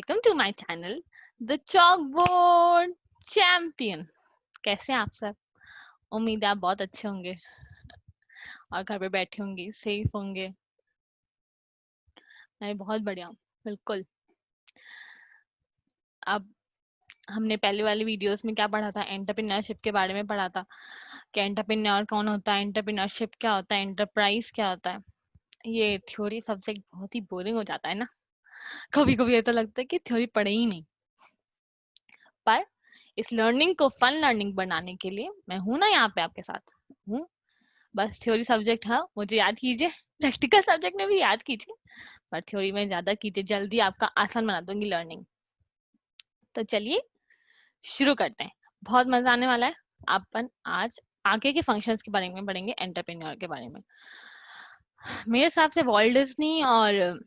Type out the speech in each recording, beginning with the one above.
Welcome to my channel the chalkboard champion. कैसे हैं आप सब? उम्मीद है आप बहुत अच्छे होंगे और घर पे बैठे होंगे, सेफ होंगे। मैं बहुत बढ़िया हूँ, बिल्कुल। अब हमने पहले वाली वीडियोस में क्या पढ़ा था? एंटरप्रेन्योरशिप के बारे में पढ़ा था कि एंटरप्रेन्योर कौन होता है, एंटरप्रेन्योरशिप क्या होता है, एंटरप्राइज क्या होता है। ये थ्योरी सब्जेक्ट बहुत ही बोरिंग हो जाता है ना। कभी कभी ऐसा लगता है कि थ्योरी पढ़े ही नहीं। पर इस लर्निंग को फन लर्निंग बनाने के लिए मैं हूं ना, यहाँ पे आपके साथ हूँ। बस थ्योरी सब्जेक्ट है, मुझे याद कीजिए। प्रैक्टिकल सब्जेक्ट में भी याद कीजिए, पर थ्योरी में ज्यादा कीजिए। जल्दी आपका आसान बना दूंगी लर्निंग। तो चलिए शुरू करते हैं। बहुत मजा आने वाला है। अपन आज आगे के फंक्शंस के बारे में पढ़ेंगे, एंटरप्रेन्योर के बारे में। मेरे हिसाब से वॉल्ट डिज्नी और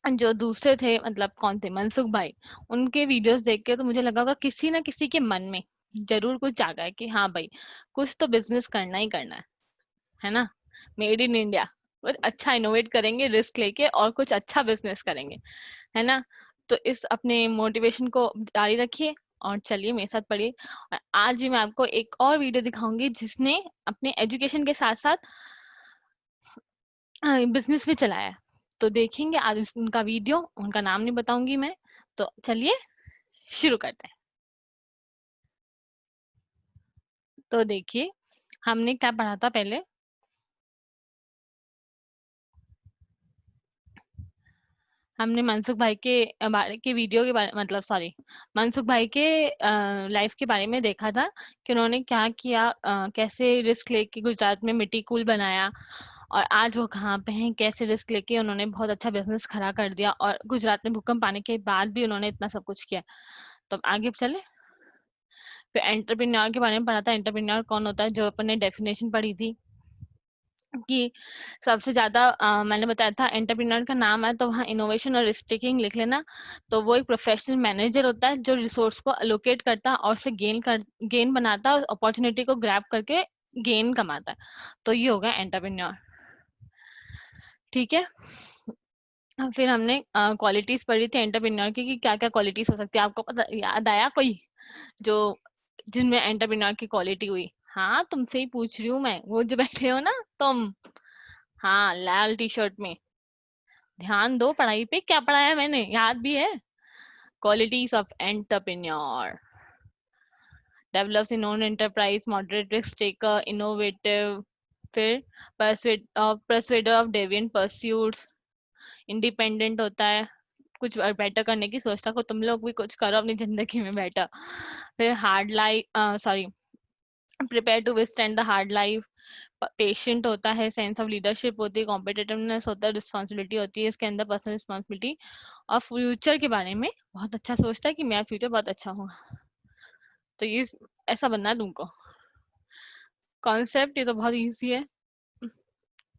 जो दूसरे थे, मतलब कौन थे, मनसुख भाई, उनके वीडियोस देख के तो मुझे लगा होगा किसी ना किसी के मन में जरूर कुछ जागा है कि हाँ भाई, कुछ तो बिजनेस करना ही करना है ना। मेड इन इंडिया, कुछ अच्छा इनोवेट करेंगे रिस्क लेके और कुछ अच्छा बिजनेस करेंगे, है ना। तो इस अपने मोटिवेशन को जारी रखिए और चलिए मेरे साथ पढ़िए। और आज भी मैं आपको एक और वीडियो दिखाऊंगी जिसने अपने एजुकेशन के साथ साथ बिजनेस भी चलाया है। तो देखेंगे आज उनका वीडियो, उनका नाम नहीं बताऊंगी मैं। तो चलिए शुरू करते हैं। तो देखिए हमने क्या पढ़ा था पहले। हमने मनसुख भाई के बारे के वीडियो के बारे, मतलब सॉरी, मनसुख भाई के लाइफ के बारे में देखा था कि उन्होंने क्या किया, कैसे रिस्क लेके गुजरात में मिट्टी कूल बनाया और आज वो कहाँ पे हैं, कैसे रिस्क लेके उन्होंने बहुत अच्छा बिजनेस खड़ा कर दिया और गुजरात में भूकंप आने के बाद भी उन्होंने इतना सब कुछ किया। तो अब आगे चले। फिर एंटरप्रेन्योर के बारे में पढ़ा था। एंटरप्रेन्योर कौन होता है, जो अपन ने डेफिनेशन पढ़ी थी कि सबसे ज्यादा मैंने बताया था एंटरप्रेन्योर का नाम है तो वहाँ इनोवेशन और रिस्क टेकिंग लिख लेना। तो वो एक प्रोफेशनल मैनेजर होता है जो रिसोर्स को अलोकेट करता है और से गेन बनाता है और अपॉर्चुनिटी को ग्रैब करके गेन कमाता है। तो ये होगा एंटरप्रेन्योर, ठीक है। फिर हमने क्वालिटीज पढ़ी थी एंटरप्रेन्योर की कि क्या क्या क्वालिटीज हो सकती है। आपको पता याद आया कोई जो जिनमें एंटरप्रेन्योर की क्वालिटी हुई? हाँ, तुमसे ही पूछ रही हूँ मैं, वो जो बैठे हो ना तुम। हाँ, लाल टी शर्ट में। ध्यान दो पढ़ाई पे, क्या पढ़ाया मैंने याद भी है। Qualities of entrepreneur: develops in own enterprise, moderate risk taker, innovative. फिर परसुएडर ऑफ डेविएंट परस्यूट्स, इंडिपेंडेंट होता है, कुछ बेटर करने की सोचता को तुम लोग भी कुछ करो अपनी जिंदगी में बेटर। फिर hard life, sorry, prepare to withstand the hard life. Patient होता है, सेंस ऑफ लीडरशिप होती है, कॉम्पिटिटिवनेस होता है, रिस्पॉन्सिबिलिटी होती है इसके अंदर, पर्सनल रिस्पॉन्सिबिलिटी। और फ्यूचर के बारे में बहुत अच्छा सोचता है कि मेरा फ्यूचर बहुत अच्छा होगा। तो ये ऐसा बनना है तुमको। कॉन्सेप्ट ये तो बहुत इजी है।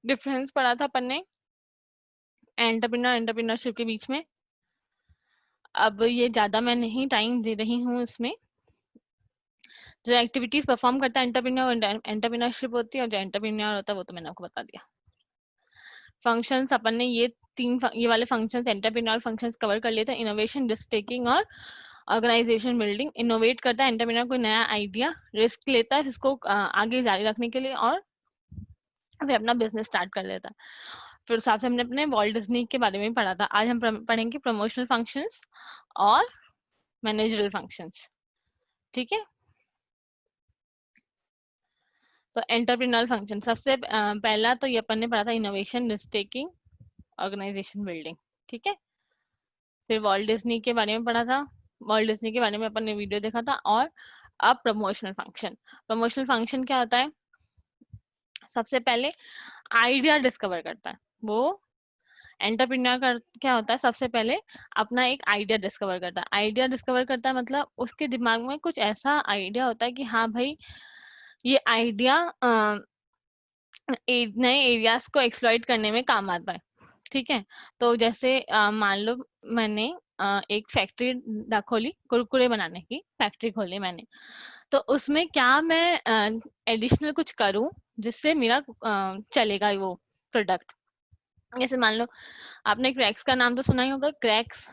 डिफरेंस पढ़ा था अपन ने एंटरप्रेन्योरशिप के बीच में। अब ये ज्यादा मैं नहीं टाइम दे रही हूँ इसमें। जो एक्टिविटीज परफॉर्म करता है एंटरप्रेन्योरशिप होती है, और जो एंटरप्रेन्योर होता है वो तो मैंने आपको बता दिया। फंक्शंस अपन ने ये वाले फंक्शंस, एंटरप्रेन्योर फंक्शंस कवर कर लिए थे। इनोवेशन, रिस्क टेकिंग और ऑर्गेनाइजेशन बिल्डिंग। इनोवेट करता है एंटरप्रेन्योर कोई नया आइडिया, रिस्क लेता है इसको आगे जारी रखने के लिए और फिर अपना बिजनेस स्टार्ट कर लेता है। फिर साथ से हमने अपने वॉल्ट डिज्नी के बारे में पढ़ा था। आज हम पढ़ेंगे प्रमोशनल फंक्शंस और मैनेजरल फंक्शंस, ठीक है। तो एंटरप्रेन्योर फंक्शन सबसे पहला तो ये अपन ने पढ़ा था, innovation, risk taking, organisation building, ठीक है। फिर वॉल्ट डिज्नी के बारे में पढ़ा था। वॉल्ट डिज्नी के बारे में अपन ने वीडियो देखा था। और अब प्रमोशनल फंक्शन। प्रमोशनल फंक्शन क्या होता है? सबसे पहले आइडिया डिस्कवर करता है वो। एंटरप्रेन्योर का क्या होता है? सबसे पहले अपना एक आइडिया डिस्कवर करता है। आइडिया डिस्कवर करता है मतलब उसके दिमाग में कुछ ऐसा आइडिया होता है कि हाँ भाई, ये आइडिया नए एरियाज को एक्सप्लॉइट करने में काम आता है, ठीक है। तो जैसे मान लो मैंने एक फैक्ट्री खोली, कुरकुरे बनाने की फैक्ट्री खोली मैंने। तो उसमें क्या मैं एडिशनल कुछ करूं जिससे मेरा चलेगा वो प्रोडक्ट। जैसे मान लो आपने क्रैक्स का नाम तो सुना ही होगा, क्रैक्स।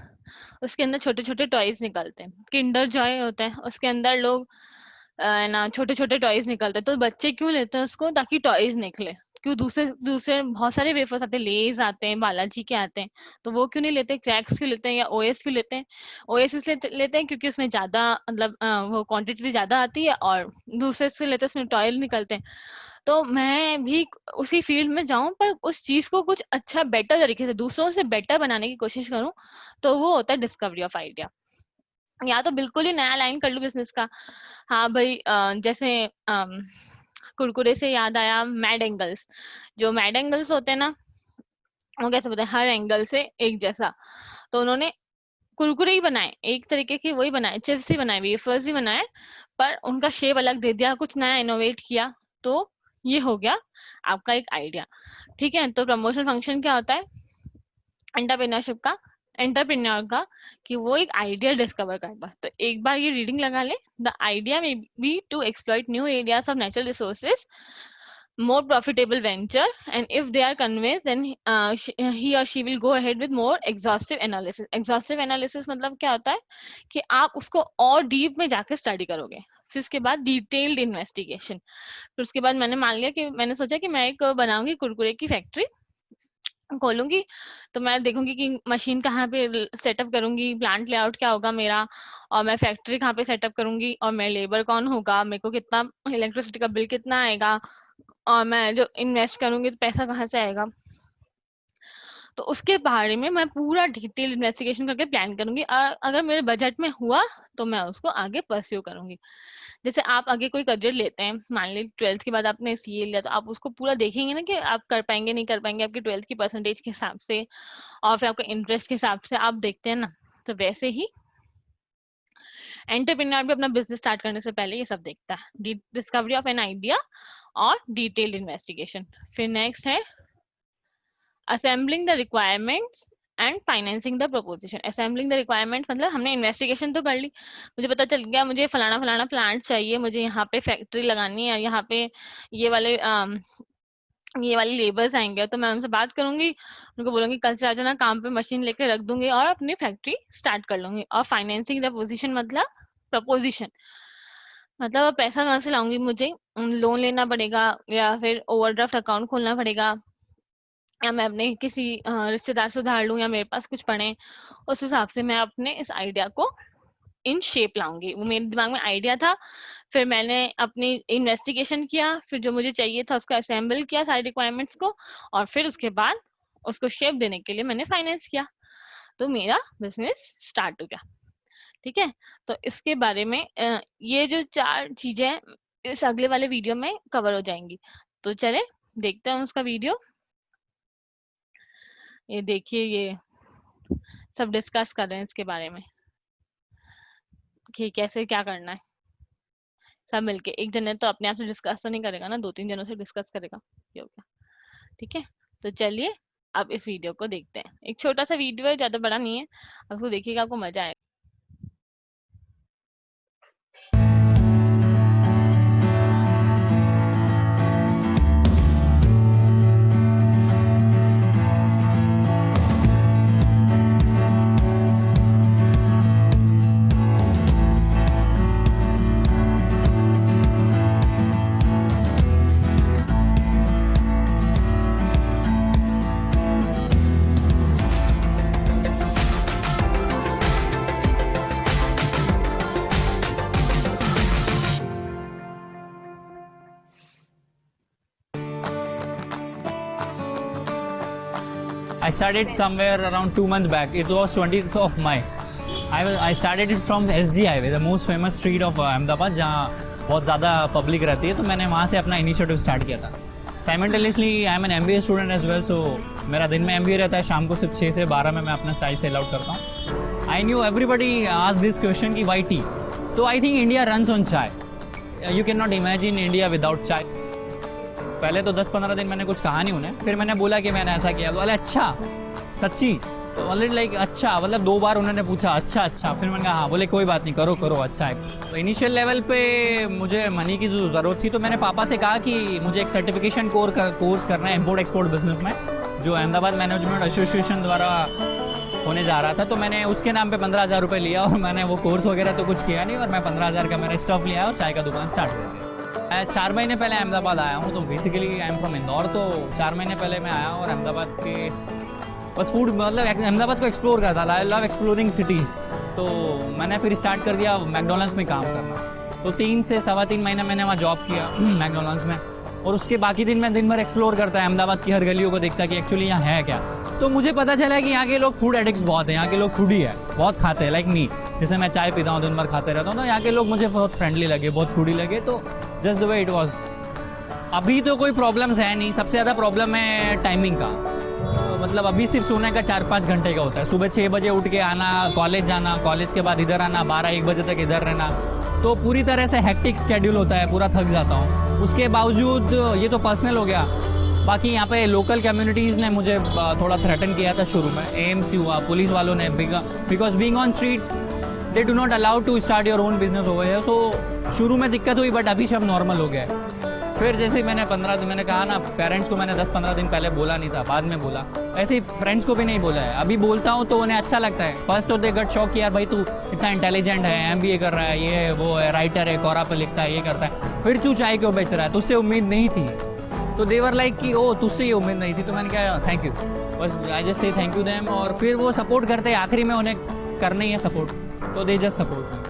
उसके अंदर छोटे-छोटे टॉयज़ निकलते हैं। किंडर जॉय होता है, उसके अंदर लोग ना छोटे-छोटे टॉयज़ निकलते हैं, तो बच्चे क्यों लेते हैं उसको? ताकि टॉयज़ निकले। क्यों दूसरे दूसरे बहुत सारे वेफर्स आते हैं, लेज़ आते हैं, बालाजी के आते हैं, तो वो क्यों नहीं लेते? क्रैक्स क्यों लेते हैं या ओएस क्यों लेते हैं? ओएस इसलिए लेते हैं क्योंकि उसमें ज़्यादा मतलब वो क्वांटिटी ज़्यादा आती है, और दूसरे से लेते हैं उसमें टॉय निकलते हैं। तो मैं भी उसी फील्ड में जाऊँ, पर उस चीज़ को कुछ अच्छा बेटर तरीके से दूसरों से बेटर बनाने की कोशिश करूँ, तो वो होता है डिस्कवरी ऑफ आइडिया। या तो बिल्कुल ही नया लाइन कर लूँ बिज़नेस का। हाँ भाई, जैसे कुरकुरे से याद आया मैड एंगल्स। जो मैड एंगल्स होते हैं ना, वो कैसे होते हैं? हर एंगल से एक जैसा। तो उन्होंने कुरकुरे ही बनाए, एक तरीके के वही बनाए, चिप्स ही बनाए, वेफर्स ही बनाए, पर उनका शेप अलग दे दिया, कुछ नया इनोवेट किया, तो ये हो गया आपका एक आइडिया। ठीक है? तो प्रमोशन फंक्शन क्या होता है एंटरप्रेन्योरशिप का, एंटरप्रेन्योर का, कि वो एक आइडिया डिस्कवर करता है। तो एक बार ये रीडिंग लगा ले, the idea may be to exploit new areas of natural resources, more profitable venture, and if they are convinced, then he or she will go ahead with more exhaustive analysis. Exhaustive analysis मतलब क्या होता है कि आप उसको और deep में जाके स्टडी करोगे, फिर उसके बाद डिटेल्ड इन्वेस्टिगेशन। फिर उसके बाद मैंने मान लिया कि मैंने सोचा कि मैं एक बनाऊंगी कुरकुरे की फैक्ट्री खोलूंगी। तो मैं देखूंगी कि मशीन कहाँ पे सेटअप करूंगी, प्लांट लेआउट क्या होगा मेरा, और मैं फैक्ट्री कहाँ पे सेटअप करूंगी, और मेरा लेबर कौन होगा, मेरे को कितना इलेक्ट्रिसिटी का बिल कितना आएगा, और मैं जो इन्वेस्ट करूंगी तो पैसा कहाँ से आएगा। तो उसके बारे में मैं पूरा डिटेल इन्वेस्टिगेशन करके प्लान करूंगी, और अगर मेरे बजट में हुआ तो मैं उसको आगे परस्यू करूंगी। जैसे आप आगे कोई करियर लेते हैं, मान लीजिए 12th के बाद आपने सीए लिया, तो आप उसको पूरा देखेंगे ना कि आप कर पाएंगे नहीं कर पाएंगे, आपकी 12th की परसेंटेज के हिसाब से और फिर आपके इंटरेस्ट के हिसाब से आप देखते हैं ना। तो वैसे ही एंटरप्रेन्योर भी अपना बिजनेस स्टार्ट करने से पहले ये सब देखता है, डिस्कवरी ऑफ एन आइडिया और डिटेल्ड इन्वेस्टिगेशन। फिर नेक्स्ट है assembling the requirements and financing the proposition. Assembling the requirement मतलब हमने इन्वेस्टिगेशन तो कर ली, मुझे पता चल गया मुझे फलाना फलाना प्लांट चाहिए, मुझे यहाँ पे फैक्ट्री लगानी है, यहाँ पे ये वाले ये वाली लेबर्स आएंगे, तो मैं उनसे बात करूंगी, उनको बोलूंगी कल से आ जाना काम पे, मशीन लेके रख दूंगी और अपनी फैक्ट्री स्टार्ट कर लूंगी। और फाइनेंसिंग द पोजिशन मतलब प्रपोजिशन, मतलब पैसा कहाँ से लाऊंगी, मुझे लोन लेना पड़ेगा या फिर ओवरड्राफ्ट अकाउंट खोलना पड़ेगा, या मैं अपने किसी रिश्तेदार से उधार लूं, या मेरे पास कुछ पड़े, उस हिसाब से मैं अपने इस आइडिया को इन शेप लाऊंगी। वो मेरे दिमाग में आइडिया था, फिर मैंने अपनी इन्वेस्टिगेशन किया, फिर जो मुझे चाहिए था उसको असेंबल किया सारी रिक्वायरमेंट्स को, और फिर उसके बाद उसको शेप देने के लिए मैंने फाइनेंस किया, तो मेरा बिजनेस स्टार्ट हो गया। ठीक है? तो इसके बारे में ये जो 4 चीजें इस अगले वाले वीडियो में कवर हो जाएंगी। तो चले देखते हैं उसका वीडियो। ये देखिए, ये सब डिस्कस कर रहे हैं इसके बारे में कि कैसे क्या करना है, सब मिलके। एक जने तो अपने आप से डिस्कस तो नहीं करेगा ना, 2-3 जनों से डिस्कस करेगा, ये हो गया। ठीक है? तो चलिए अब इस वीडियो को देखते हैं। एक छोटा सा वीडियो है, ज्यादा बड़ा नहीं है, आपको देखिएगा, आपको मजा आएगा। I started somewhere around 2 months back. It was 20th of May. I started it from SG Highway, the most famous street of Ahmedabad, जहाँ बहुत ज़्यादा पब्लिक रहती है, तो मैंने वहाँ से अपना इनिशिएटिव स्टार्ट किया था। Simultaneously I am an MBA student as well, so मेरा दिन में MBA रहता है, शाम को सिर्फ 6 से 12 में मैं अपना चाय सेल आउट करता हूँ। I knew everybody ask this question कि वाई टी, तो I think India runs on chai. You can not imagine India without chai. पहले तो 10-15 दिन मैंने कुछ कहा नहीं उन्हें, फिर मैंने बोला कि मैंने ऐसा किया, बोले अच्छा सच्ची, तो ऑलरेडी लाइक अच्छा, मतलब 2 बार उन्होंने पूछा अच्छा अच्छा, फिर मैंने कहा हाँ, बोले कोई बात नहीं, करो करो अच्छा है। तो इनिशियल लेवल पे मुझे मनी की जो ज़रूरत थी, तो मैंने पापा से कहा कि मुझे एक सर्टिफिकेशन कोर्स करना है इम्पोर्ट एक्सपोर्ट बिजनेस में, जो अहमदाबाद मैनेजमेंट एसोसिएशन द्वारा होने जा रहा था, तो मैंने उसके नाम पे 15,000 रुपये लिया और मैंने वो कोर्स वगैरह तो कुछ किया नहीं, और मैं 15,000 का मैंने स्टफ लिया और चाय का दुकान स्टार्ट कर दिया। मैं 4 महीने पहले अहमदाबाद आया हूँ, तो basically I am from Indore, तो 4 महीने पहले मैं आया और अहमदाबाद के बस फूड मतलब अहमदाबाद को एक्सप्लोर करता था। I love exploring cities. तो मैंने फिर स्टार्ट कर दिया मैकडोनल्ड्स में काम करना। तो 3 से सवा 3 महीना मैंने वहाँ जॉब किया मैकडोनल्ड्स में, और उसके बाकी दिन मैं दिन भर एक्सप्लोर करता है अहमदाबाद की हर गलियों को, देखता कि एक्चुअली यहाँ है क्या। तो मुझे पता चला कि यहाँ के लोग फूड एडिक्ट्स बहुत हैं, यहाँ के लोग फूडी है, बहुत खाते हैं, लाइक मी। जैसे मैं चाय पीता हूँ, दिन भर खाते रहता हूँ, तो यहाँ के लोग मुझे बहुत फ्रेंडली लगे, बहुत फूडी लगे। तो just the way it was. अभी तो कोई प्रॉब्लम्स है नहीं, सबसे ज़्यादा प्रॉब्लम है टाइमिंग का। मतलब अभी सिर्फ सोने का 4-5 घंटे का होता है। सुबह 6 बजे उठ के आना, कॉलेज जाना, कॉलेज के बाद इधर आना, 12-1 बजे तक इधर रहना, तो पूरी तरह से हेक्टिक स्केड्यूल होता है, पूरा थक जाता हूँ। उसके बावजूद ये तो पर्सनल हो गया, बाकी यहाँ पे लोकल कम्युनिटीज़ ने मुझे थोड़ा थ्रेटन किया था शुरू में। एएमसी हुआ, पुलिस वालों ने, because being on street they do not allow to start your own business over here. So शुरू में दिक्कत हुई, बट अभी सब नॉर्मल हो गया है। फिर जैसे मैंने कहा ना, पेरेंट्स को मैंने 10-15 दिन पहले बोला नहीं था, बाद में बोला। ऐसे ही फ्रेंड्स को भी नहीं बोला है, अभी बोलता हूँ तो उन्हें अच्छा लगता है। फर्स्ट तो दे गट शॉक कि यार भाई तू इतना इंटेलिजेंट है, एमबीए कर रहा है, ये है वो है, राइटर है, कोरा पे लिखता है, ये करता है, फिर तू चाय क्यों बेच रहा है, तुझसे उम्मीद नहीं थी। तो देवर लाइक कि ओ तुझसे ये उम्मीद नहीं थी। तो मैंने कहा थैंक यू, बस I just say thank you them. और फिर वो सपोर्ट करते हैं, आखिरी में उन्हें करना ही है सपोर्ट, तो दे जस्ट सपोर्ट।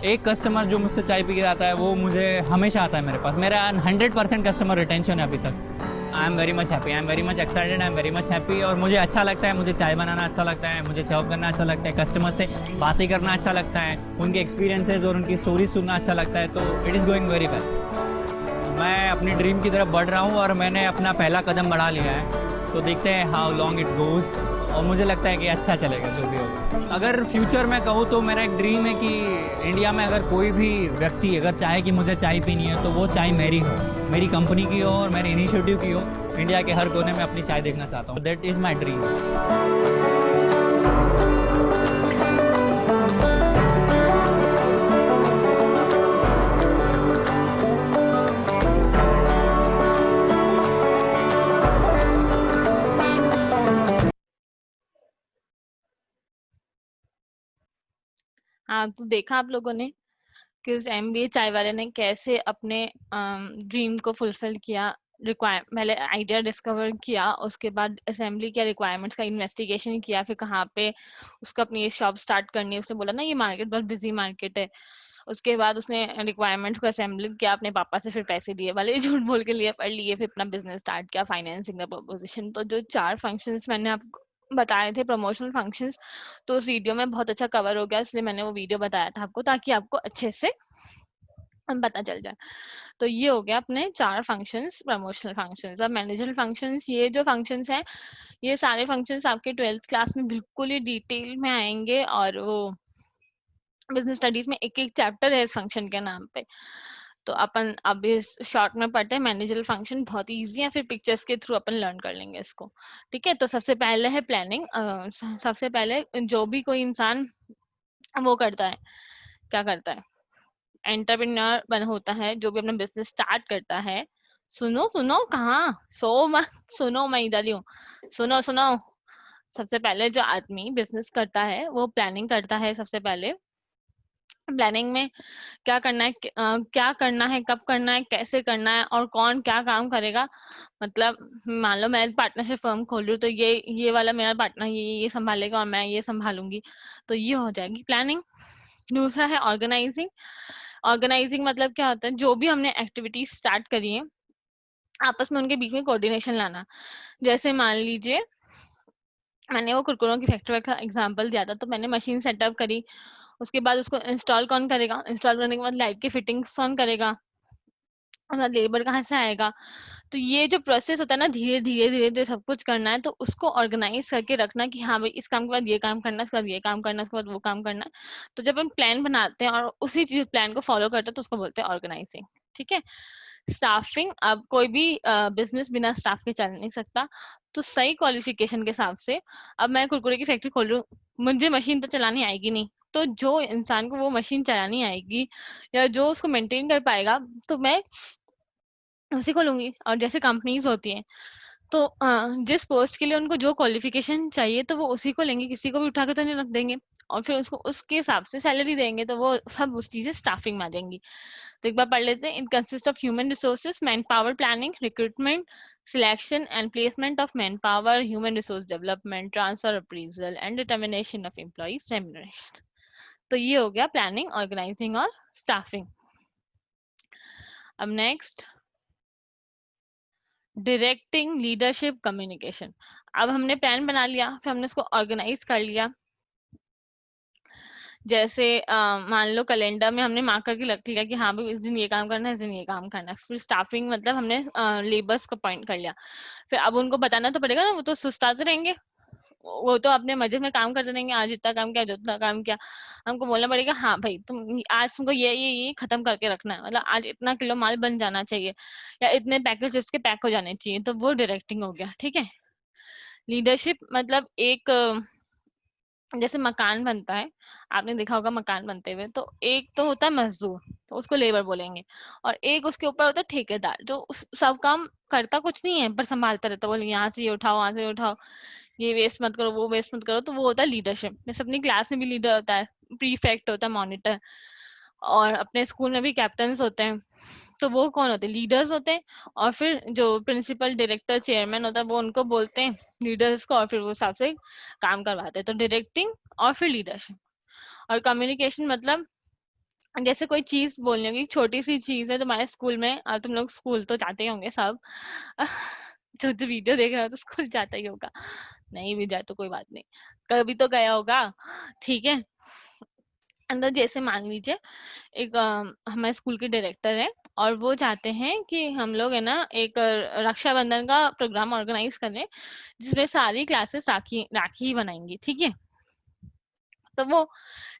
एक कस्टमर जो मुझसे चाय पी के आता है, वो मुझे हमेशा आता है मेरे पास। मेरा 100% कस्टमर रिटेंशन है अभी तक। I am very much happy, I am very much excited, I am very much happy. और मुझे अच्छा लगता है, मुझे चाय बनाना अच्छा लगता है, मुझे सर्व करना अच्छा लगता है, कस्टमर से बातें करना अच्छा लगता है, उनके एक्सपीरियंसेस और उनकी स्टोरीज सुनना अच्छा लगता है। तो it is going very well. मैं अपनी ड्रीम की तरफ बढ़ रहा हूँ और मैंने अपना पहला कदम बढ़ा लिया है, तो देखते हैं हाउ लॉन्ग इट गोज़। और मुझे लगता है कि अच्छा चलेगा जो भी होगा। अगर फ्यूचर में कहूँ तो मेरा एक ड्रीम है कि इंडिया में अगर कोई भी व्यक्ति अगर चाहे कि मुझे चाय पीनी है, तो वो चाय मेरी हो, मेरी कंपनी की हो और मेरे इनिशिएटिव की हो। इंडिया के हर कोने में अपनी चाय देखना चाहता हूँ। That is my dream. हाँ, तो देखा आप लोगों ने कि उस एमबीए चाय वाले ने कैसे अपने ड्रीम को फुलफिल किया। पहले आइडिया डिस्कवर किया, उसके बाद असेंबली किया, रिक्वायरमेंट्स का इन्वेस्टिगेशन किया, फिर कहाँ पे उसको अपनी ये शॉप स्टार्ट करनी है। उसने बोला ना ये मार्केट बहुत बिजी मार्केट है। उसके बाद उसने रिक्वायरमेंट्स को असेंबली किया, अपने पापा से फिर पैसे लिए, भले ही झूठ बोल के लिए पढ़ लिए, फिर अपना बिजनेस स्टार्ट किया, फाइनेंसिंग द प्रपोजिशन। तो जो 4 फंक्शंस मैंने आपको बताए थे, प्रमोशनल फंक्शंस, तो उस वीडियो में बहुत अच्छा कवर हो गया, इसलिए मैंने वो वीडियो बताया था आपको, ताकि आपको अच्छे से पता चल जाए। तो ये हो गया अपने 4 फंक्शंस, प्रमोशनल फंक्शंस। अब मैनेजरल फंक्शंस, ये जो फंक्शंस हैं, ये सारे फंक्शंस आपके 12th क्लास में बिल्कुल ही डिटेल में आएंगे, और वो बिजनेस स्टडीज में एक एक चैप्टर है इस फंक्शन के नाम पे। तो अपन अब इस शॉर्ट में पढ़ते हैं। मैनेजरल फंक्शन बहुत इजी है, फिर पिक्चर्स के थ्रू अपन लर्न कर लेंगे इसको। ठीक है, तो सबसे पहले है प्लानिंग। सबसे पहले जो भी कोई इंसान वो करता है, क्या करता है, एंटरप्रेन्योर बन होता है, जो भी अपना बिजनेस स्टार्ट करता है। सुनो सुनो, कहाँ सो मत, सुनो मैं इधर ही हूँ, सुनो सुनो। सबसे पहले जो आदमी बिजनेस करता है वो प्लानिंग करता है। सबसे पहले प्लानिंग में क्या करना है, क्या करना है, कब करना है, कैसे करना है, और कौन क्या काम करेगा। मतलब मान लो मैं पार्टनरशिप फर्म खोल रही हूँ, तो ये वाला मेरा पार्टनर ये संभालेगा और मैं ये संभालूंगी, तो ये हो जाएगी प्लानिंग। दूसरा है ऑर्गेनाइजिंग। ऑर्गेनाइजिंग मतलब क्या होता है, जो भी हमने एक्टिविटीज स्टार्ट करी है, आपस में उनके बीच में कोऑर्डिनेशन लाना। जैसे मान लीजिए मैंने वो कुरकुरों की फैक्ट्री का एग्जांपल दिया था, तो मैंने मशीन सेटअप करी, उसके बाद उसको इंस्टॉल कौन करेगा, इंस्टॉल करने के बाद लाइट की फिटिंग्स कौन करेगा, लेबर कहाँ से आएगा। तो ये जो प्रोसेस होता है ना, धीरे धीरे धीरे धीरे सब कुछ करना है, तो उसको ऑर्गेनाइज करके रखना कि हाँ भाई इस काम के बाद ये काम करना है, इसके बाद ये काम करना है, उसके बाद वो काम करना है। तो जब हम प्लान बनाते हैं और उसी चीज प्लान को फॉलो करते हैं, तो उसको बोलते हैं ऑर्गेनाइजिंग। ठीक है। स्टाफिंग, अब कोई भी बिजनेस बिना स्टाफ के चल नहीं सकता, तो सही क्वालिफिकेशन के हिसाब से, अब मैं कुरकुरे की फैक्ट्री खोल रही हूँ, मुझे मशीन तो चलानी आएगी नहीं, तो जो इंसान को वो मशीन चलानी आएगी या जो उसको मेंटेन कर पाएगा, तो मैं उसी को लूंगी। और जैसे कंपनीज होती हैं, तो जिस पोस्ट के लिए उनको जो क्वालिफिकेशन चाहिए तो वो उसी को लेंगे, किसी को भी उठा के तो नहीं रख देंगे, और फिर उसको उसके हिसाब से सैलरी देंगे, तो वो सब उस चीजें स्टाफिंग में आ जाएंगी। तो एक बार पढ़ लेते हैं। It consist of human resources, man power planning, recruitment, selection and placement of man power, human resource development, transfer appraisal and determination of employees remuneration. तो ये हो गया प्लानिंग, ऑर्गेनाइजिंग और स्टाफिंग। अब नेक्स्ट, डायरेक्टिंग, लीडरशिप, कम्युनिकेशन। अब हमने plan बना लिया, फिर हमने उसको ऑर्गेनाइज कर लिया। जैसे मान लो कैलेंडर में हमने मार्क करके रख लिया कि हाँ भाई इस दिन ये काम करना है, इस दिन ये काम करना है। फिर स्टाफिंग मतलब हमने लेबर्स को अपॉइंट कर लिया। फिर अब उनको बताना तो पड़ेगा ना, वो तो सुस्ताते रहेंगे, वो तो अपने मजे में काम करते रहेंगे, आज इतना काम किया, आज उतना काम किया। हमको बोलना पड़ेगा हाँ भाई तुम आज तुमको ये खत्म करके रखना है, मतलब आज इतना किलो माल बन जाना चाहिए, या इतने पैकेज इसके पैक हो जाने चाहिए, तो वो डायरेक्टिंग हो गया। ठीक है। लीडरशिप मतलब एक जैसे मकान बनता है, आपने देखा होगा मकान बनते हुए, तो एक तो होता है मजदूर, तो उसको लेबर बोलेंगे, और एक उसके ऊपर होता है ठेकेदार, जो सब काम करता कुछ नहीं है पर संभालता रहता, बोले यहाँ से ये उठाओ, वहां से ये उठाओ, ये वेस्ट मत करो, वो वेस्ट मत करो, तो वो होता है लीडरशिप। जैसे अपनी क्लास में भी लीडर होता है, प्रीफेक्ट होता है, मॉनिटर, और अपने स्कूल में भी कैप्टन्स होते हैं। तो वो कौन होते हैं? लीडर्स होते हैं। और फिर जो प्रिंसिपल, डायरेक्टर, चेयरमैन होता है, वो उनको बोलते हैं लीडर्स को, और फिर वो हिसाब से काम करवाते हैं। तो डायरेक्टिंग और फिर लीडरशिप। और कम्युनिकेशन मतलब जैसे कोई चीज बोलनी होगी, छोटी सी चीज है तुम्हारे स्कूल में, तुम लोग स्कूल तो जाते ही होंगे सब जो जो वीडियो देख रहे हो तो स्कूल जाता ही होगा, नहीं भी जाए तो कोई बात नहीं, कभी तो गया होगा। ठीक है। अंदर जैसे मान लीजिए एक हमारे स्कूल के डायरेक्टर है, और वो चाहते हैं कि हम लोग है ना एक रक्षाबंधन का प्रोग्राम ऑर्गेनाइज करें, जिसमें सारी क्लासेस राखी राखी ही बनाएंगी। ठीक है। तो वो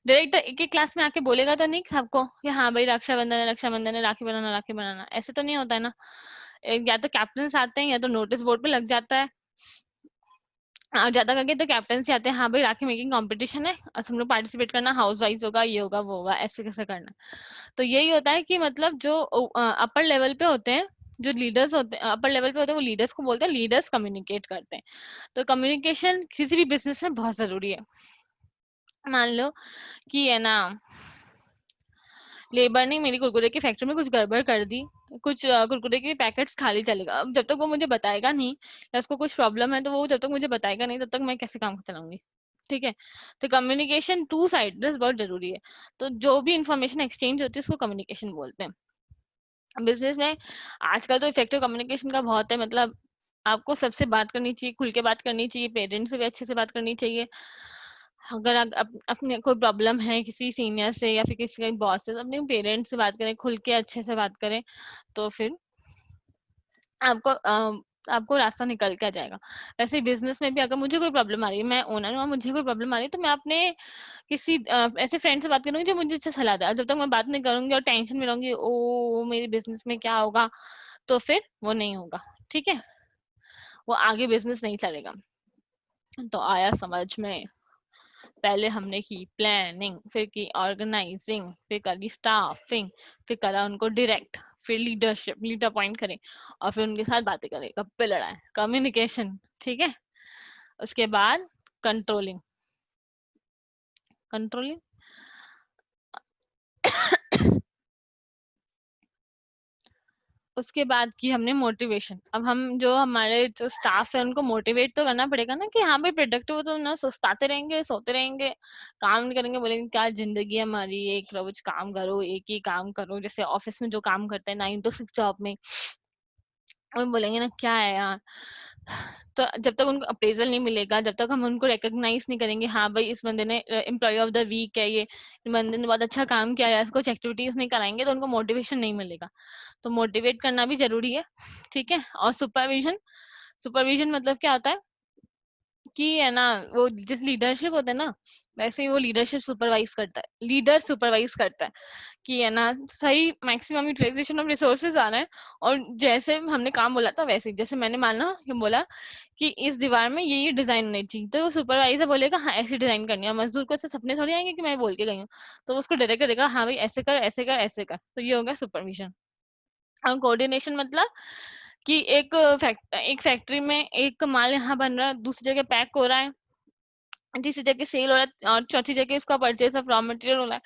डायरेक्टर एक एक क्लास में आके बोलेगा तो नहीं सबको कि हाँ भाई रक्षाबंधन है, राखी बनाना, राखी बनाना, ऐसे तो नहीं होता है ना। या तो कैप्टन आते हैं, या तो नोटिस बोर्ड पे लग जाता है, और ज्यादा करके तो कैप्टन से आते हैं, हाँ भाई राखी मेकिंग कंपटीशन है और सब लोग पार्टिसिपेट करना, हाउस वाइज होगा, ये होगा, वो होगा, ऐसे कैसे करना है। तो यही होता है कि मतलब जो अपर लेवल पे होते हैं, जो लीडर्स होते हैं अपर लेवल पे होते हैं, वो लीडर्स को बोलते हैं, लीडर्स कम्युनिकेट करते हैं। तो कम्युनिकेशन किसी भी बिजनेस में बहुत जरूरी है। मान लो कि है ना लेबर ने मेरी कुरकुरे की फैक्ट्री में कुछ गड़बड़ कर दी, कुछ कुरकुरे के पैकेट्स खाली चलेगा, अब जब तक वो मुझे बताएगा नहीं, या उसको कुछ प्रॉब्लम है, तो वो जब तक मुझे बताएगा नहीं तब तक मैं कैसे काम चलाऊंगी। ठीक है। तो कम्युनिकेशन टू साइडेड बहुत जरूरी है। तो जो भी इंफॉर्मेशन एक्सचेंज होती है उसको कम्युनिकेशन बोलते हैं। बिजनेस में आजकल तो इफेक्टिव कम्युनिकेशन का बहुत है, मतलब आपको सबसे बात करनी चाहिए, खुल के बात करनी चाहिए, पेरेंट्स से भी अच्छे से बात करनी चाहिए। अगर अपने कोई प्रॉब्लम है किसी सीनियर से या फिर किसी बॉस से, तो अपने पेरेंट्स से बात करें, खुल के अच्छे से बात करें, तो फिर आपको आपको रास्ता निकल के आ जाएगा। वैसे बिजनेस में भी अगर मुझे कोई प्रॉब्लम आ रही है, मैं ओनर हूँ, मुझे कोई प्रॉब्लम आ रही है, तो मैं अपने किसी ऐसे फ्रेंड से बात करूंगी जो मुझे अच्छा सलाह दे। जब तक मैं बात नहीं करूंगी और टेंशन में रहूंगी, ओ मेरे बिजनेस में क्या होगा, तो फिर वो नहीं होगा। ठीक है। वो आगे बिजनेस नहीं चलेगा। तो आया समझ में? पहले हमने की प्लानिंग, फिर की ऑर्गेनाइजिंग, फिर करी स्टाफिंग, फिर करा उनको डायरेक्ट, फिर लीडरशिप, लीडर अपॉइंट करें, और फिर उनके साथ बातें करें, गप्पे लड़ाएं, कम्युनिकेशन। ठीक है। उसके बाद कंट्रोलिंग। कंट्रोलिंग उसके बाद की हमने मोटिवेशन। अब हम जो हमारे जो स्टाफ है उनको मोटिवेट तो करना पड़ेगा ना, कि हाँ भाई प्रोडक्टिव तो ना, सुस्ताते रहेंगे, सोते रहेंगे, काम नहीं करेंगे, बोलेंगे क्या जिंदगी है हमारी, एक रोज काम करो, एक ही काम करो, जैसे ऑफिस में जो काम करते हैं 9 to 6 जॉब में, वो बोलेंगे ना क्या है यार। तो जब तक उनको अप्रेजल नहीं मिलेगा, जब तक हम उनको रिकॉग्नाइज नहीं करेंगे, हाँ भाई इस बंदे ने एम्प्लॉय ऑफ द वीक है, ये बंदे ने बहुत अच्छा काम किया है, कुछ एक्टिविटीज नहीं कराएंगे, तो उनको मोटिवेशन नहीं मिलेगा। तो मोटिवेट करना भी जरूरी है। ठीक है। और सुपरविजन। सुपरविजन मतलब क्या होता है कि है ना, वो जिस लीडरशिप होता है ना, वैसे ही वो लीडरशिप सुपरवाइज करता है, लीडर सुपरवाइज करता है कि है ना सही मैक्सिमम यूटिलाइजेशन ऑफ रिसोर्सेज आ रहे हैं, और जैसे हमने काम बोला था वैसे ही, जैसे मैंने माना कि बोला कि इस दीवार में ये डिजाइन होनी चाहिए, तो वो सुपरवाइजर बोलेगा हाँ ऐसी डिजाइन करनी है, मजदूर को ऐसे सपने थोड़ी आएंगे कि मैं बोल के गई हूँ, तो उसको डायरेक्टर देगा हाँ भाई ऐसे कर, ऐसे कर, ऐसे कर। तो ये हो गया सुपरविजन। और कोऑर्डिनेशन मतलब कि एक फैक्ट्री में एक माल यहाँ बन रहा है, दूसरी जगह पैक हो रहा है, तीसरी जगह सेल हो रहा है, और चौथी जगह इसका परचेज ऑफ रॉ मटेरियल हो रहा है।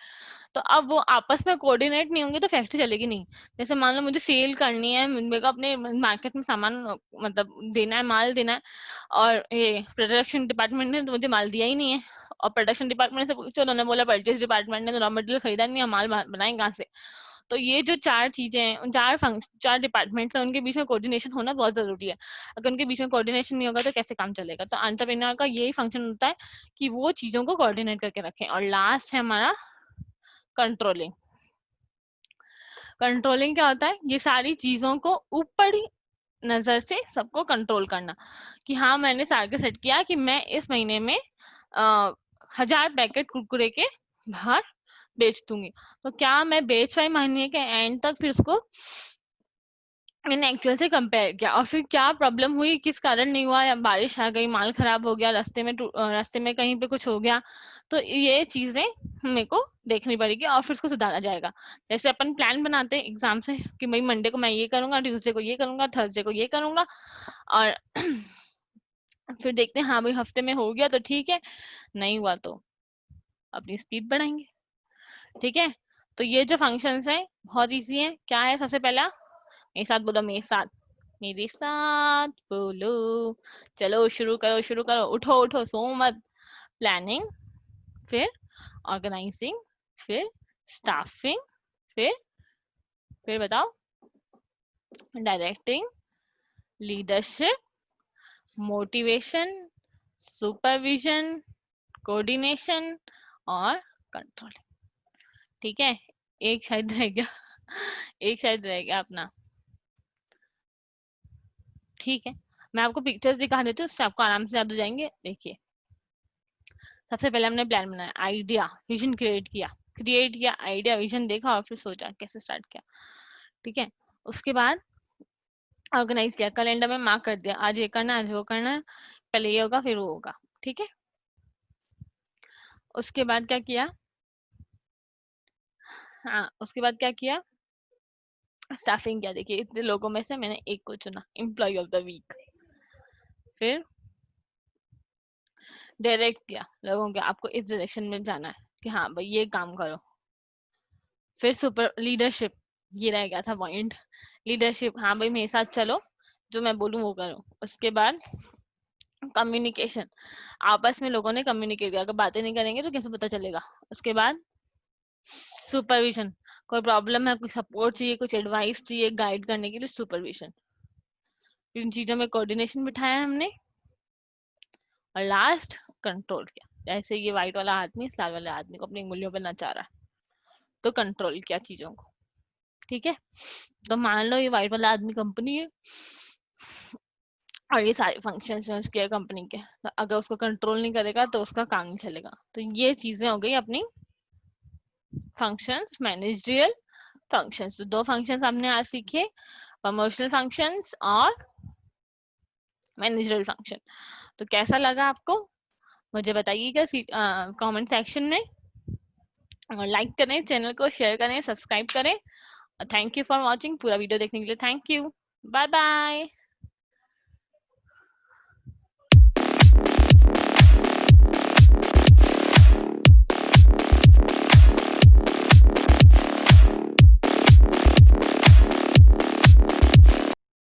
तो अब वो आपस में कोऑर्डिनेट नहीं होंगे तो फैक्ट्री चलेगी नहीं। जैसे मान लो मुझे सेल करनी है, मेरे को अपने मार्केट में सामान मतलब देना है, माल देना है, और ये प्रोडक्शन डिपार्टमेंट ने तो मुझे माल दिया ही नहीं है, और प्रोडक्शन डिपार्टमेंट से पूछो, उन्होंने बोला परचेज डिपार्टमेंट ने तो रॉ मटेरियल खरीदा नहीं है, माल बनाएंगे कहाँ से। तो ये जो चार चीजें हैं, उन चार डिपार्टमेंट्स हैं, उनके बीच में कोऑर्डिनेशन होना बहुत जरूरी है। अगर उनके बीच में कोऑर्डिनेशन नहीं होगा तो कैसे काम चलेगा। तो एंटरप्रेन्योर का यही फंक्शन होता है कि वो चीजों को कोऑर्डिनेट करके रखें। और लास्ट है हमारा कंट्रोलिंग। कंट्रोलिंग क्या होता है, ये सारी चीजों को ऊपरी नजर से सबको कंट्रोल करना, कि हाँ मैंने टारगेट सेट किया कि मैं इस महीने में 1000 पैकेट कुरकुरे के बाहर बेच दूंगी। तो क्या मैं बेच पाई महीने के एंड तक, फिर उसको मैंने एक्चुअल से कंपेयर किया, और फिर क्या प्रॉब्लम हुई, किस कारण नहीं हुआ, या बारिश आ गई, माल खराब हो गया, रास्ते में कहीं पे कुछ हो गया, तो ये चीजें मेरे को देखनी पड़ेगी और फिर उसको सुधारा जाएगा। जैसे अपन प्लान बनाते हैं एग्जाम से कि भाई मंडे को मैं ये करूंगा, ट्यूसडे को ये करूंगा, थर्सडे को ये करूंगा, और फिर देखते हैं हाँ भाई हफ्ते में हो गया तो ठीक है, नहीं हुआ तो अपनी स्पीड बढ़ाएंगे। ठीक है, तो ये जो फंक्शंस हैं बहुत इजी है। क्या है, सबसे पहला मेरे साथ बोलो, मेरे साथ, मेरे साथ बोलो, चलो शुरू करो शुरू करो, उठो उठो, सो मत। प्लानिंग, फिर ऑर्गेनाइजिंग, फिर स्टाफिंग, फिर बताओ, directing, leadership, motivation, supervision, coordination और कंट्रोलिंग। ठीक है, एक शायद रह गया एक शायद रह गया अपना। ठीक है, मैं आपको पिक्चर्स दिखा देती हूँ, उससे आपको आराम से याद हो जाएंगे। देखिए, सबसे पहले हमने प्लान बनाया, आइडिया विजन क्रिएट किया आइडिया विजन देखा, और फिर सोचा कैसे स्टार्ट किया। ठीक है, उसके बाद ऑर्गेनाइज किया, कैलेंडर में मार्क कर दिया, आज ये करना है, आज वो करना है, पहले ये होगा फिर वो होगा। ठीक है, उसके बाद क्या किया, हाँ उसके बाद क्या किया, स्टाफिंग किया। देखिए, इतने लोगों में से मैंने एक को चुना, एम्प्लॉय ऑफ द वीक। फिर डायरेक्ट किया लोगों के, आपको इस डायरेक्शन में जाना है कि हाँ भाई ये काम करो। फिर सुपर लीडरशिप, ये रह गया था पॉइंट, लीडरशिप, हाँ भाई मेरे साथ चलो, जो मैं बोलूँ वो करो। उसके बाद कम्युनिकेशन, आपस में लोगों ने कम्युनिकेट किया, अगर बातें नहीं करेंगे तो कैसे पता चलेगा। उसके बाद सुपरविजन, कोई प्रॉब्लम है, कोई सपोर्ट चाहिए, कुछ एडवाइस चाहिए गाइड करने के लिए, सुपरविजन। इन चीजों में कोऑर्डिनेशन बिठाया हमने। और लास्ट कंट्रोल किया, जैसे ये व्हाइट वाला आदमी इस लाल वाले आदमी को अपनी उंगलियों पर नचा रहा है, तो कंट्रोल किया चीजों को। ठीक है, तो मान लो ये व्हाइट वाला आदमी कंपनी है और ये सारे फंक्शंस हैं उसके कंपनी के, तो अगर उसको कंट्रोल नहीं करेगा तो उसका काम नहीं चलेगा। तो ये चीजें हो गई अपनी फंक्शंस, मैनेजरियल फंक्शंस। तो दो फंक्शंस हमने आज सीखे, प्रमोशनल फंक्शंस और मैनेजरियल फंक्शन। तो कैसा लगा आपको, मुझे बताइएगा कमेंट सेक्शन में, और लाइक करें, चैनल को शेयर करें, सब्सक्राइब करें। थैंक यू फॉर वॉचिंग, पूरा वीडियो देखने के लिए थैंक यू, बाय बाय।